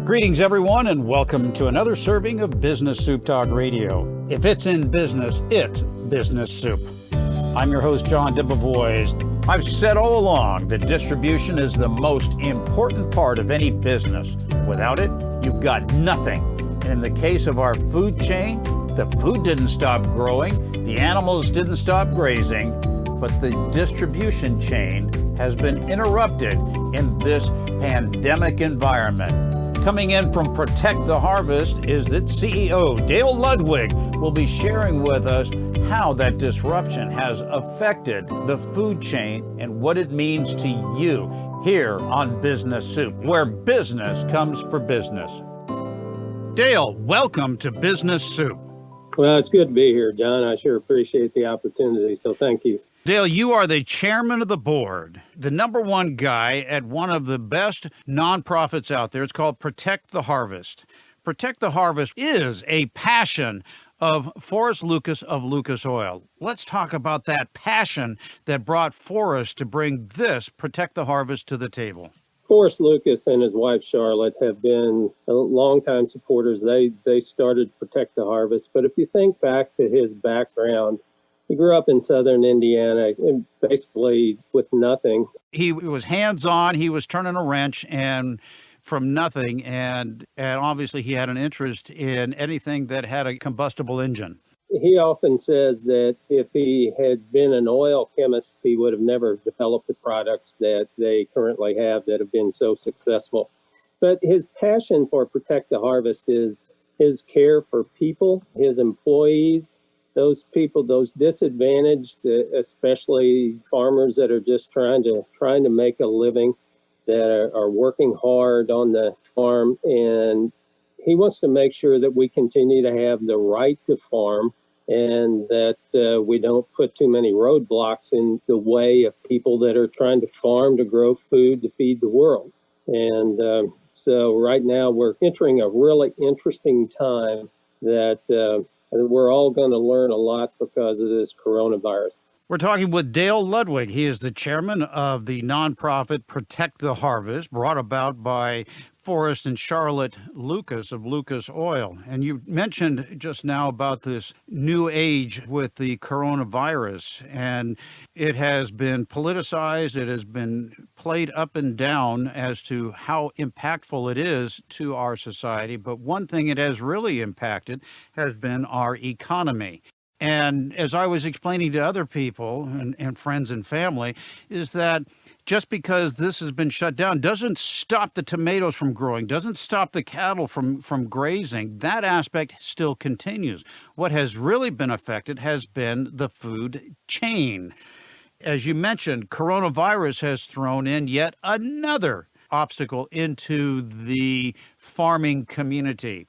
Greetings, everyone, and welcome to another serving of Business Soup Talk Radio. If it's in business, it's Business Soup. I'm your host, John Debevoise. I've said all along that distribution is the most important part of any business. Without it, you've got nothing. In the case of our food chain, the food didn't stop growing, the animals didn't stop grazing, but the distribution chain has been interrupted in this pandemic environment. Coming in from Protect the Harvest is its CEO, Dale Ludwig, will be sharing with us how that disruption has affected the food chain and what it means to you here on Business Soup, where business comes for business. Dale, welcome to Business Soup. Well, it's good to be here, John. I sure appreciate the opportunity, so thank you. Dale, you are the chairman of the board, the number one guy at one of the best nonprofits out there. It's called Protect the Harvest. Protect the Harvest is a passion of Forrest Lucas of Lucas Oil. Let's talk about that passion that brought Forrest to bring this Protect the Harvest to the table. Forrest Lucas and his wife Charlotte have been longtime supporters. They started Protect the Harvest, but if you think back to his background, he grew up in southern Indiana, basically with nothing. He was hands-on. He was turning a wrench and from nothing, and obviously he had an interest in anything that had a combustible engine. He often says that if he had been an oil chemist, he would have never developed the products that they currently have that have been so successful. But his passion for Protect the Harvest is his care for people, his employees, those people, those disadvantaged, especially farmers that are just trying to make a living, that are working hard on the farm. And he wants to make sure that we continue to have the right to farm and that we don't put too many roadblocks in the way of people that are trying to farm to grow food to feed the world. And so right now we're entering a really interesting time that we're all going to learn a lot because of this coronavirus. We're talking with Dale Ludwig. He is the chairman of the nonprofit Protect the Harvest, brought about by Forrest and Charlotte Lucas of Lucas Oil. And you mentioned just now about this new age with the coronavirus, and it has been politicized. It has been played up and down as to how impactful it is to our society. But one thing it has really impacted has been our economy. And as I was explaining to other people and friends and family, is that just because this has been shut down doesn't stop the tomatoes from growing, doesn't stop the cattle from grazing. That aspect still continues. What has really been affected has been the food chain. As you mentioned, coronavirus has thrown in yet another obstacle into the farming community.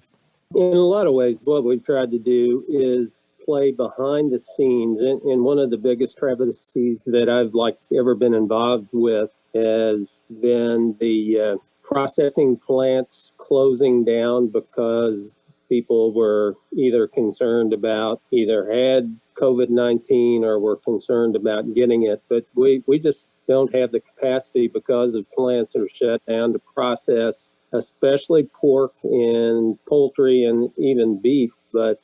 In a lot of ways, what we've tried to do is play behind the scenes. And one of the biggest travesties that I've ever been involved with has been the processing plants closing down because people were either concerned about either had COVID-19 or were concerned about getting it. But we just don't have the capacity because of plants that are shut down to process, especially pork and poultry and even beef. But,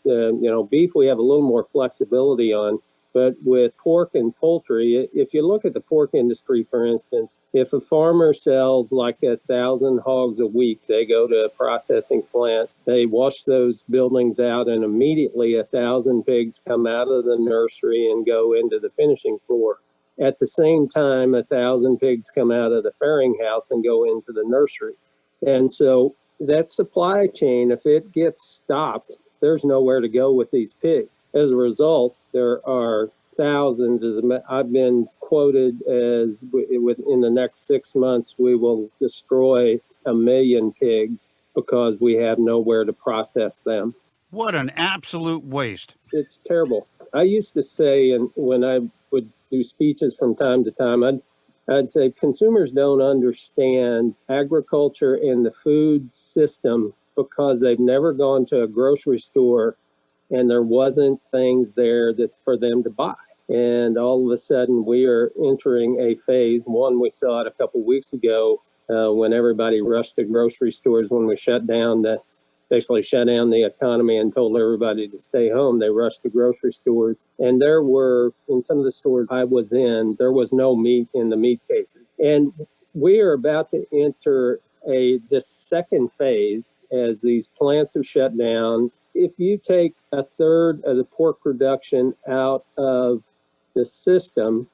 beef we have a little more flexibility on. But with pork and poultry, if you look at the pork industry, for instance, if a farmer sells 1,000 hogs a week, they go to a processing plant, they wash those buildings out, and immediately 1,000 pigs come out of the nursery and go into the finishing floor. At the same time, 1,000 pigs come out of the farrowing house and go into the nursery. And so that supply chain, if it gets stopped, there's nowhere to go with these pigs. As a result, there are thousands, as I've been quoted as within the next 6 months, we will destroy 1 million pigs because we have nowhere to process them. What an absolute waste. It's terrible. I used to say, and when I would do speeches from time to time, I'd say consumers don't understand agriculture and the food system because they've never gone to a grocery store and there wasn't things there that for them to buy. And all of a sudden we are entering a phase, one we saw it a couple weeks ago, when everybody rushed to grocery stores when we basically shut down the economy and told everybody to stay home. They rushed to grocery stores. And there were, in some of the stores I was in, there was no meat in the meat cases. And we are about to enter this second phase as these plants have shut down. If you take a third of the pork production out of the system,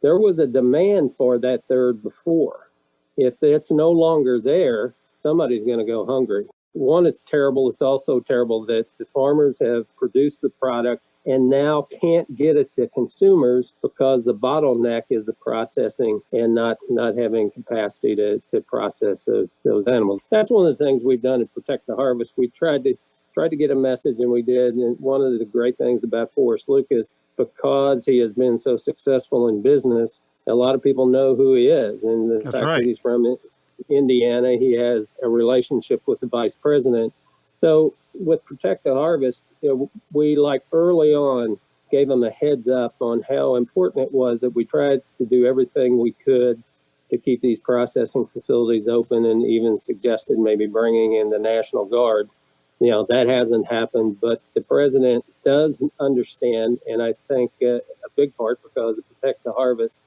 there was a demand for that third before. If it's no longer there, somebody's going to go hungry. One, it's terrible. It's also terrible that the farmers have produced the product and now can't get it to consumers because the bottleneck is the processing and not having capacity to process those animals. That's one of the things we've done to protect the harvest. We tried to get a message, and we did. And one of the great things about Forrest Lucas, because he has been so successful in business, a lot of people know who he is. And the fact that he's from Indiana, he has a relationship with the vice president. So with Protect the Harvest, we early on gave them a heads up on how important it was that we tried to do everything we could to keep these processing facilities open, and even suggested maybe bringing in the National Guard. That hasn't happened, but the president does understand, and I think a big part because of Protect the Harvest.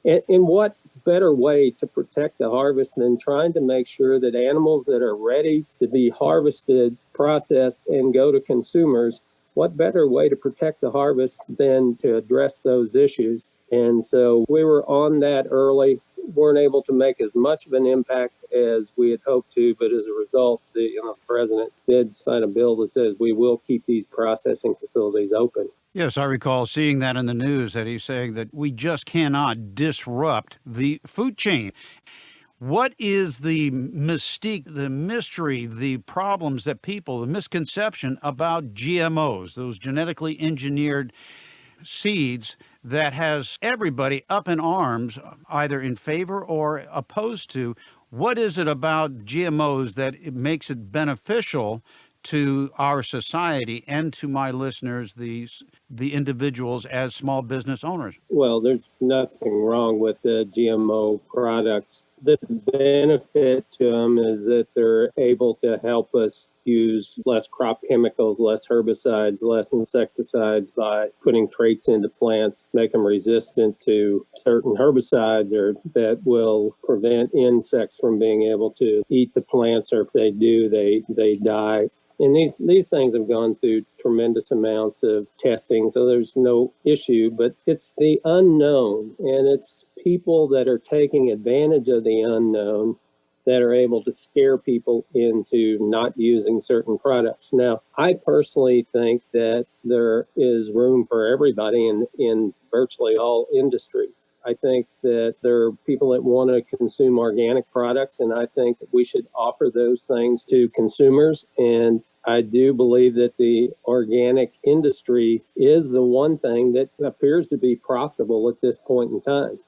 And what better way to protect the harvest than trying to make sure that animals that are ready to be harvested, processed, and go to consumers, what better way to protect the harvest than to address those issues? And so we were on that early, weren't able to make as much of an impact as we had hoped to, but as a result, the president did sign a bill that says we will keep these processing facilities open. Yes, I recall seeing that in the news, that he's saying that we just cannot disrupt the food chain. What is the mystique, the mystery, the problems that the misconception about GMOs, those genetically engineered seeds that has everybody up in arms, either in favor or opposed to? What is it about GMOs that it makes it beneficial to our society and to my listeners, the individuals as small business owners? Well, there's nothing wrong with the GMO products. The benefit to them is that they're able to help us use less crop chemicals, less herbicides, less insecticides by putting traits into plants, make them resistant to certain herbicides, or that will prevent insects from being able to eat the plants, or if they do, they die. And these things have gone through tremendous amounts of testing, so there's no issue, but it's the unknown, and it's people that are taking advantage of the unknown that are able to scare people into not using certain products. Now, I personally think that there is room for everybody in virtually all industries. I think that there are people that want to consume organic products, and I think that we should offer those things to consumers. And I do believe that the organic industry is the one thing that appears to be profitable at this point in time.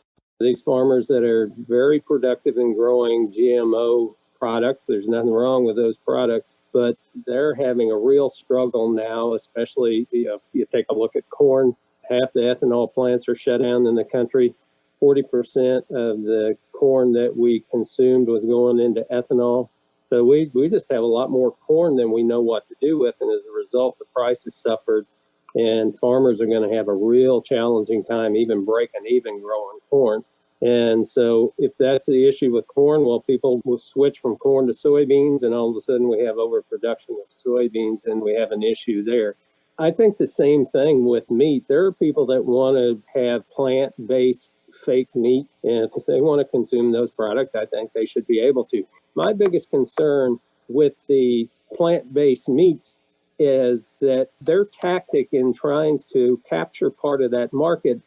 These farmers that are very productive in growing GMO products, there's nothing wrong with those products, but they're having a real struggle now, especially if you take a look at corn. Half the ethanol plants are shut down in the country. 40% of the corn that we consumed was going into ethanol. So we just have a lot more corn than we know what to do with. And as a result, the prices suffered, and farmers are going to have a real challenging time even breaking even growing corn. And so if that's the issue with corn, well, people will switch from corn to soybeans, and all of a sudden we have overproduction of soybeans, and we have an issue there. I think the same thing with meat. There are people that want to have plant-based fake meat, and if they want to consume those products, I think they should be able to. My biggest concern with the plant-based meats is that their tactic in trying to capture part of that market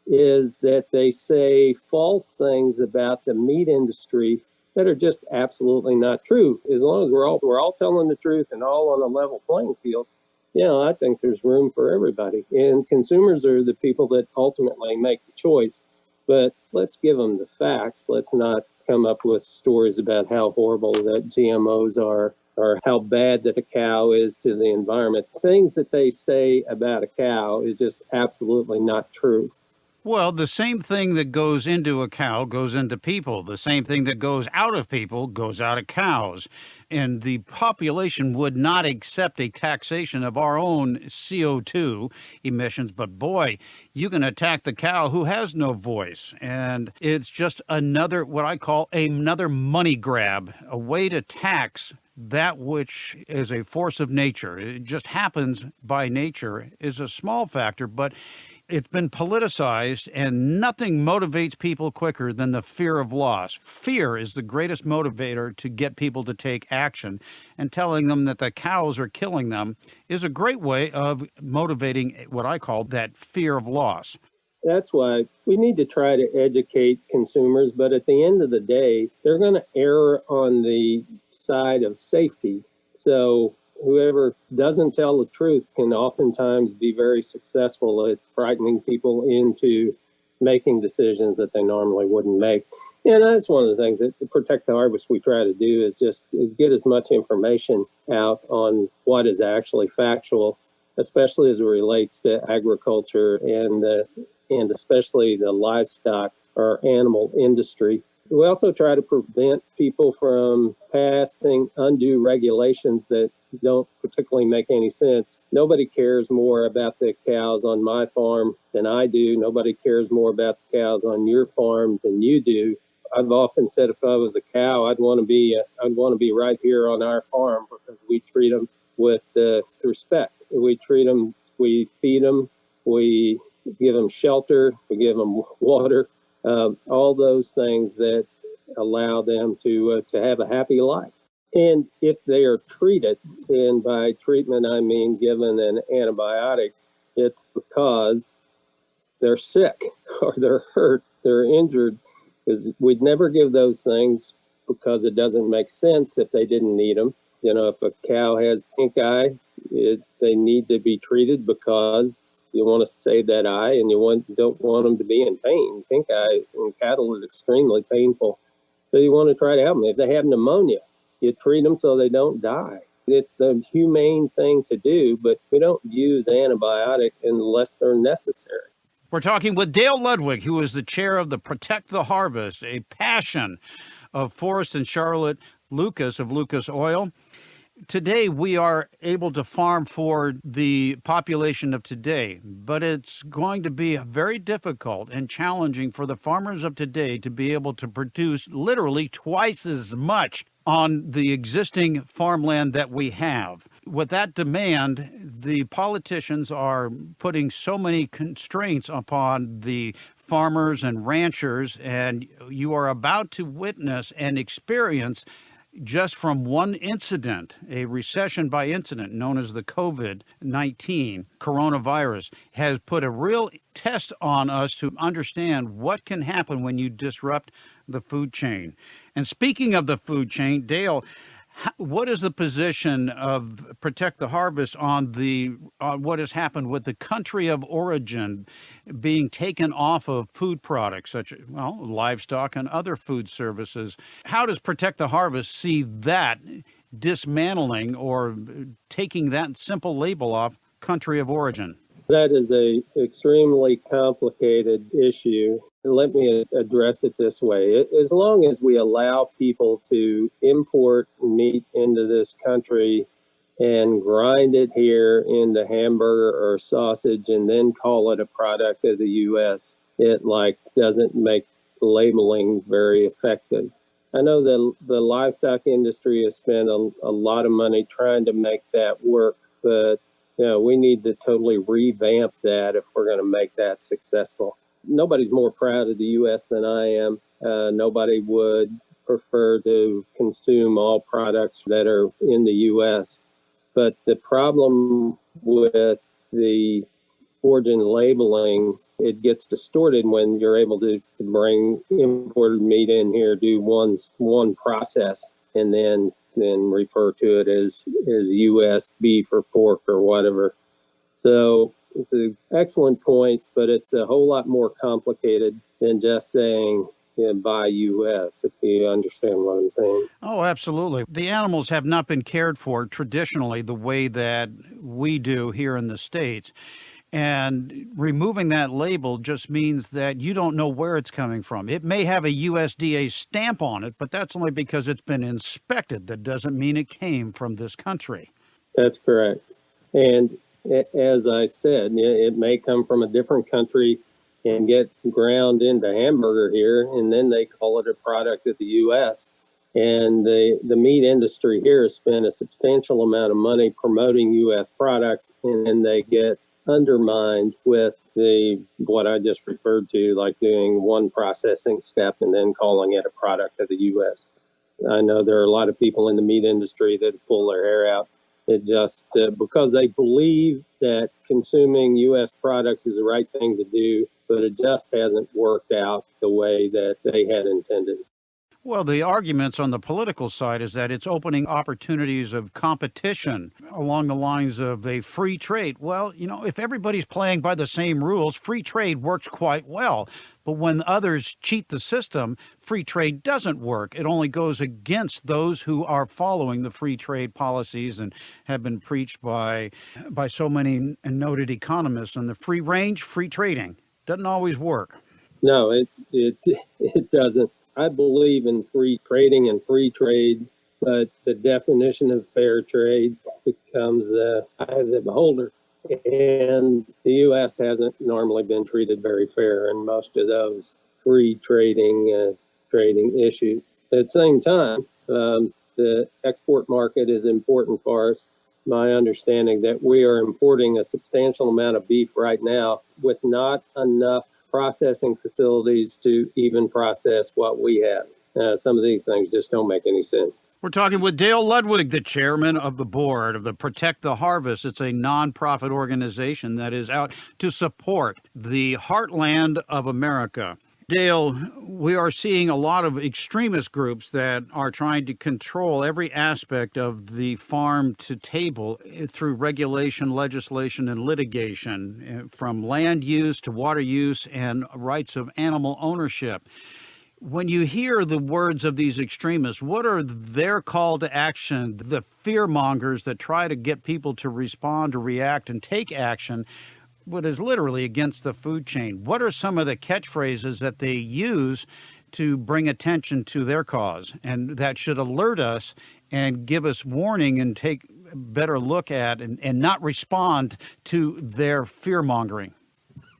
is that they say false things about the meat industry that are just absolutely not true. As long as we're all telling the truth and all on a level playing field, I think there's room for everybody. And consumers are the people that ultimately make the choice. But let's give them the facts. Let's not come up with stories about how horrible that GMOs are, or how bad that a cow is to the environment. Things that they say about a cow is just absolutely not true. Well, the same thing that goes into a cow goes into people. The same thing that goes out of people goes out of cows. And the population would not accept a taxation of our own CO2 emissions. But boy, you can attack the cow who has no voice. And it's just another, what I call another money grab, a way to tax that which is a force of nature. It just happens by nature, is a small factor, but it's been politicized, and nothing motivates people quicker than the fear of loss. Fear is the greatest motivator to get people to take action, and telling them that the cows are killing them is a great way of motivating what I call that fear of loss. That's why we need to try to educate consumers, but at the end of the day, they're going to err on the side of safety. So whoever doesn't tell the truth can oftentimes be very successful at frightening people into making decisions that they normally wouldn't make. And that's one of the things that to Protect the Harvest we try to do is just get as much information out on what is actually factual, especially as it relates to agriculture and especially the livestock or animal industry. We also try to prevent people from passing undue regulations that don't particularly make any sense. Nobody cares more about the cows on my farm than I do. Nobody cares more about the cows on your farm than you do. I've often said if I was a cow, I'd want to be right here on our farm because we treat them with respect. We treat them, we feed them, we give them shelter, we give them water. All those things that allow them to have a happy life. And if they are treated, and by treatment I mean given an antibiotic, it's because they're sick or they're hurt, they're injured, because we'd never give those things because it doesn't make sense if they didn't need them. You know, if a cow has pink eye, they need to be treated because you want to save that eye and don't want them to be in pain. Pink eye in cattle is extremely painful. So you want to try to help them. If they have pneumonia, you treat them so they don't die. It's the humane thing to do, but we don't use antibiotics unless they're necessary. We're talking with Dale Ludwig, who is the chair of the Protect the Harvest, a passion of Forrest and Charlotte Lucas of Lucas Oil. Today, we are able to farm for the population of today, but it's going to be very difficult and challenging for the farmers of today to be able to produce literally twice as much on the existing farmland that we have. With that demand, the politicians are putting so many constraints upon the farmers and ranchers, and you are about to witness and experience just from one incident, a recession by incident known as the Covid-19 coronavirus, has put a real test on us to understand what can happen when you disrupt the food chain. And speaking of the food chain, Dale, what is the position of Protect the Harvest on what has happened with the country of origin being taken off of food products such as, well, livestock and other food services? How does Protect the Harvest see that dismantling or taking that simple label off country of origin? That is a extremely complicated issue. Let me address it this way. As long as we allow people to import meat into this country and grind it here into hamburger or sausage and then call it a product of the U.S., it doesn't make labeling very effective. I know the livestock industry has spent a lot of money trying to make that work, but we need to totally revamp that if we're going to make that successful. Nobody's more proud of the U.S. than I am. Nobody would prefer to consume all products that are in the U.S. But the problem with the origin labeling, it gets distorted when you're able to bring imported meat in here, do one process, and then refer to it as U.S. beef or pork or whatever. So it's an excellent point, but it's a whole lot more complicated than just saying buy U.S., if you understand what I'm saying. Oh, absolutely. The animals have not been cared for traditionally the way that we do here in the States. And removing that label just means that you don't know where it's coming from. It may have a USDA stamp on it, but that's only because it's been inspected. That doesn't mean it came from this country. That's correct. And as I said, it may come from a different country and get ground into hamburger here, and then they call it a product of the U.S. And the meat industry here has spent a substantial amount of money promoting U.S. products, and then they get undermined with what I just referred to, like doing one processing step and then calling it a product of the U.S. I know there are a lot of people in the meat industry that pull their hair out. It just because they believe that consuming U.S. products is the right thing to do, but it just hasn't worked out the way that they had intended. Well, the arguments on the political side is that it's opening opportunities of competition along the lines of a free trade. Well, if everybody's playing by the same rules, free trade works quite well. But when others cheat the system, free trade doesn't work. It only goes against those who are following the free trade policies and have been preached by so many noted economists. And the free range, free trading doesn't always work. No, it doesn't. I believe in free trading and free trade, but the definition of fair trade becomes eye of the beholder. And the U.S. hasn't normally been treated very fair in most of those free trading issues. At the same time, the export market is important for us. My understanding that we are importing a substantial amount of beef right now with not enough processing facilities to even process what we have. Some of these things just don't make any sense. We're talking with Dale Ludwig, the chairman of the board of the Protect the Harvest. It's a nonprofit organization that is out to support the heartland of America. Dale, we are seeing a lot of extremist groups that are trying to control every aspect of the farm to table through regulation, legislation, and litigation, from land use to water use and rights of animal ownership. When you hear the words of these extremists, what are their call to action, the fear mongers that try to get people to respond, to react, and take action, what is literally against the food chain? What are some of the catchphrases that they use to bring attention to their cause and that should alert us and give us warning and take a better look at and not respond to their fear mongering?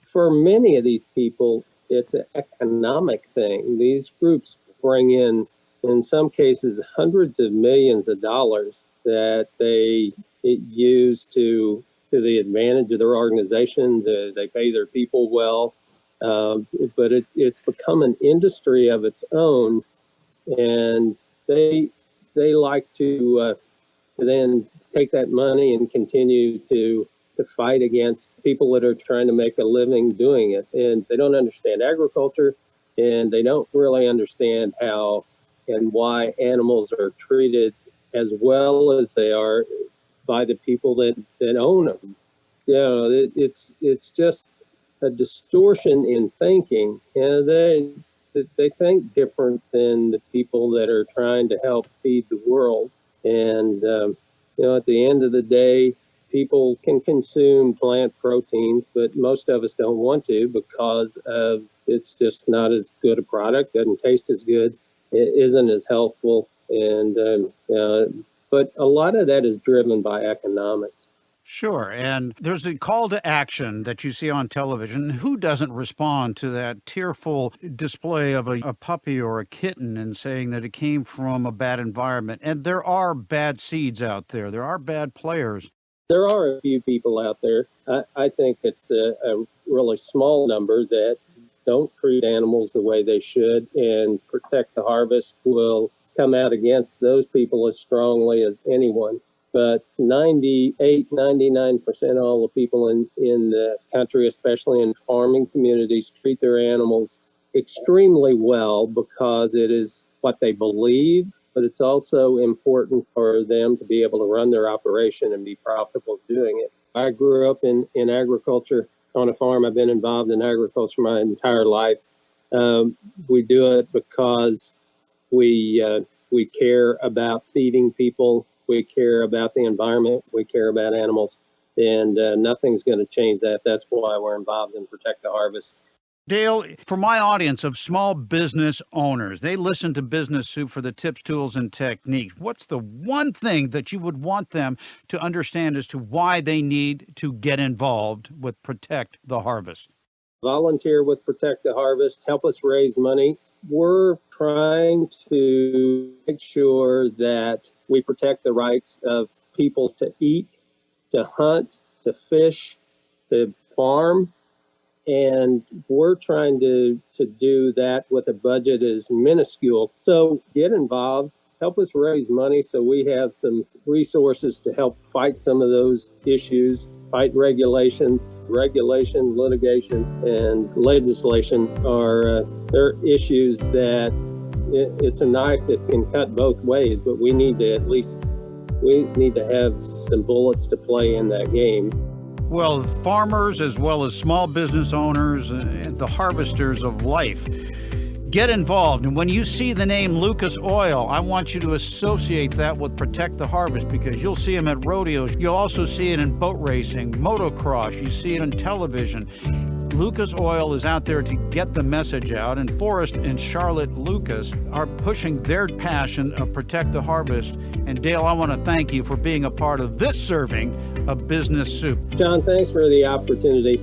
For many of these people, it's an economic thing. These groups bring in some cases, hundreds of millions of dollars that they use to the advantage of their organization. They pay their people well, but it's become an industry of its own, and they like to then take that money and continue to fight against people that are trying to make a living doing it. And they don't understand agriculture, and they don't really understand how and why animals are treated as well as they are by the people that own them. It's just a distortion in thinking, and they think different than the people that are trying to help feed the world. And at the end of the day, people can consume plant proteins, but most of us don't want to because it's just not as good a product, doesn't taste as good, it isn't as healthful, and but a lot of that is driven by economics. Sure. And there's a call to action that you see on television. Who doesn't respond to that tearful display of a puppy or a kitten and saying that it came from a bad environment? And there are bad seeds out there. There are bad players. There are a few people out there. I think it's a really small number that don't treat animals the way they should, and Protect the Harvest will come out against those people as strongly as anyone. But 98, 99% of all the people in the country, especially in farming communities, treat their animals extremely well because it is what they believe, but it's also important for them to be able to run their operation and be profitable doing it. I grew up in agriculture on a farm. I've been involved in agriculture my entire life. We do it because we care about feeding people. We care about the environment. We care about animals. and nothing's going to change that. That's why we're involved in Protect the Harvest. Dale, for my audience of small business owners, they listen to Business Soup for the tips, tools, and techniques. What's the one thing that you would want them to understand as to why they need to get involved with Protect the Harvest? Volunteer with Protect the Harvest, help us raise money. We're trying to make sure that we protect the rights of people to eat, to hunt, to fish, to farm. And we're trying to do that with a budget as minuscule. So get involved, help us raise money so we have some resources to help fight some of those issues, fight regulations. Regulation, litigation, and legislation are they're issues that it's a knife that can cut both ways, but we need to have some bullets to play in that game. Well, farmers as well as small business owners and the harvesters of life, get involved. And when you see the name Lucas Oil, I want you to associate that with Protect the Harvest, because you'll see him at rodeos. You'll also see it in boat racing, motocross. You see it on television. Lucas Oil is out there to get the message out, and Forrest and Charlotte Lucas are pushing their passion of Protect the Harvest. And Dale, I want to thank you for being a part of this serving of Business Soup. John, thanks for the opportunity.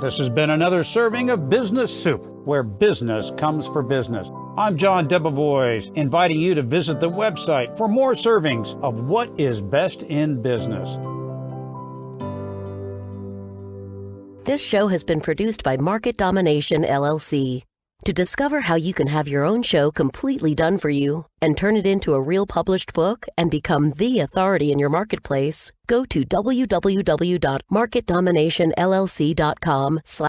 This has been another serving of Business Soup, where business comes for business. I'm John Debevoise, inviting you to visit the website for more servings of what is best in business. This show has been produced by Market Domination, LLC. To discover how you can have your own show completely done for you and turn it into a real published book and become the authority in your marketplace, go to www.marketdominationllc.com/